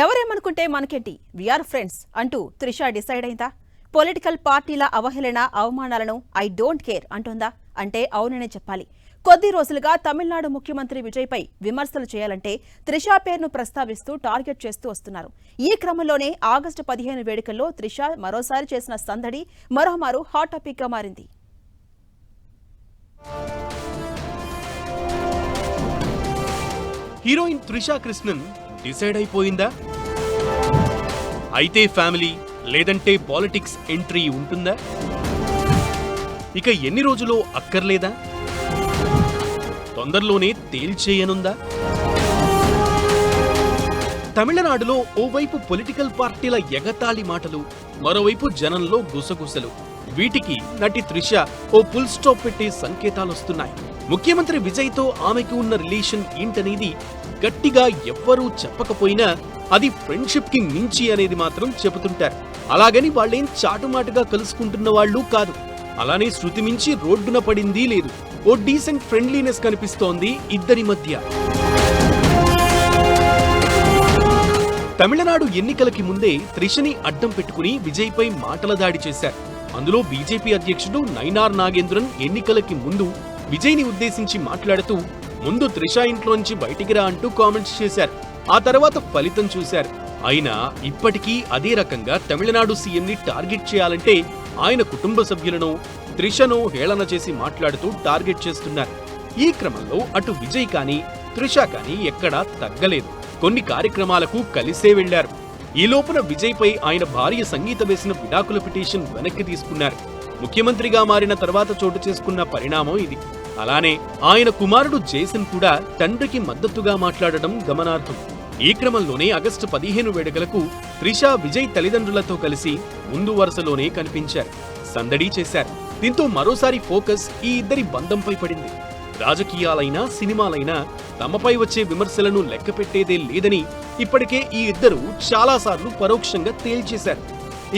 ఎవరేమనుకుంటే మనకేంటి we are friends అంటూ Trisha decide అయిందా? పొలిటికల్ పార్టీల అవహేళన అవమానాలను ఐ డోంట్ కేర్ అంటుందా? అంటే అవుననే చెప్పాలి. కొద్ది రోజులుగా తమిళనాడు ముఖ్యమంత్రి విజయ్పై విమర్శలు చేయాలంటే త్రిష పేరును ప్రస్తావిస్తూ టార్గెట్ చేస్తూ వస్తున్నారు. ఈ క్రమంలోనే ఆగస్టు 15 వేడుకల్లో త్రిష మరోసారి చేసిన సందడి మరోమారు హాట్ టాపిక్ గా మారింది. హీరోయిన్ త్రిష కృష్ణన్ డిసైడ్ అయిపోయిందా? అయితే ఫ్యామిలీ లేదంటే పాలిటిక్స్ ఎంట్రీ ఉంటుందా? ఇక ఎన్ని రోజులో అక్కర్లేదా? తొందరలోనే తేల్చేయనుందా? తమిళనాడులో ఓవైపు పొలిటికల్ పార్టీల ఎగతాళి మాటలు, మరోవైపు జనంలో గుసగుసలు. వీటికి నటి త్రిష ఓ ఫుల్ స్టాప్ పెట్టే సంకేతాలొస్తున్నాయి. ముఖ్యమంత్రి విజయ్తో ఆమెకు ఉన్న రిలేషన్ ఏంటనేది గట్టిగా ఎవ్వరూ చెప్పకపోయినా అది ఫ్రెండ్షిప్ కి మించి అనేది మాత్రం చెబుతుంటారు. అలాగని వాళ్ళేం చాటుమాటుగా కలుసుకుంటున్న వాళ్ళు కాదు. అలానే శృతి మించి రోడ్డున పడింది లేదు. ఓ డీసెంట్ ఫ్రెండ్లీనెస్ కనిపిస్తోంది ఇద్దరి మధ్య. తమిళనాడు ఎన్నికలకి ముందే త్రిషని అడ్డం పెట్టుకుని విజయ్పై మాటల దాడి చేశారు. అందులో బీజేపీ అధ్యక్షుడు నైనార్ నాగేంద్రన్ ఎన్నికలకి ముందు విజయ్ని ఉద్దేశించి మాట్లాడుతూ ముందు త్రిష ఇంట్లోంచి బయటికి రా అంటూ కామెంట్స్ చేశారు. ఆ తర్వాత ఫలితం చూశారు. అయినా ఇప్పటికీ అదే రకంగా తమిళనాడు సీఎంని టార్గెట్ చేయాలంటే ఆయన కుటుంబ సభ్యులను త్రిషను హేళన చేసి మాట్లాడుతూ టార్గెట్ చేస్తున్నారు. ఈ క్రమంలో అటు విజయ్ కానీ త్రిష కానీ ఎక్కడా తగ్గలేదు. కొన్ని కార్యక్రమాలకు కలిసే వెళ్లారు. ఈ లోపున విజయ్పై ఆయన భార్య సంగీత వేసిన విడాకుల పిటిషన్ వెనక్కి తీసుకున్నారు. ముఖ్యమంత్రిగా మారిన తర్వాత చోటు చేసుకున్న పరిణామం ఇది. అలానే ఆయన కుమారుడు జేసన్ కూడా తండ్రికి మద్దతుగా మాట్లాడడం గమనార్హం. ఈ క్రమంలోనే ఆగస్టు 15 వేడుకలకు త్రిష విజయ్ తల్లిదండ్రులతో కలిసి ముందు వరుసలోనే కనిపించారు, సందడి చేశారు. దీంతో మరోసారి ఫోకస్ ఈ ఇద్దరి బంధంపై పడింది. రాజకీయాలైనా సినిమాలైనా తమపై వచ్చే విమర్శలను లెక్కపెట్టేదే లేదని ఇప్పటికే ఈ ఇద్దరు చాలాసార్లు పరోక్షంగా తేల్చేశారు.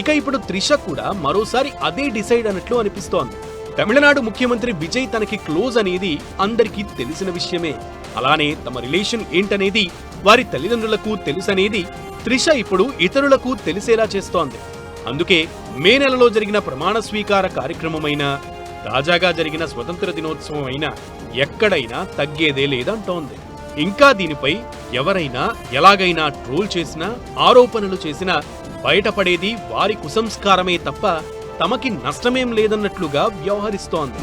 ఇక ఇప్పుడు త్రిష కూడా మరోసారి అదే డిసైడ్ అన్నట్లు అనిపిస్తోంది. తమిళనాడు ముఖ్యమంత్రి విజయ్ తనకి క్లోజ్ అనేది అందరికీ తెలిసిన విషయమే. అలానే తమ రిలేషన్ ఏంటనేది వారి తల్లిదండ్రులకు తెలుసనేది త్రిష ఇప్పుడు ఇతరులకు తెలిసేలా చేస్తోంది. అందుకే మే నెలలో జరిగిన ప్రమాణ స్వీకార కార్యక్రమమైనా, తాజాగా జరిగిన స్వతంత్ర దినోత్సవం అయినా ఎక్కడైనా తగ్గేదే లేదంటోంది. ఇంకా దీనిపై ఎవరైనా ఎలాగైనా ట్రోల్ చేసినా, ఆరోపణలు చేసినా బయటపడేది వారి కుసంస్కారమే తప్ప తమకి నష్టమేం లేదన్నట్లుగా వ్యవహరిస్తోంది.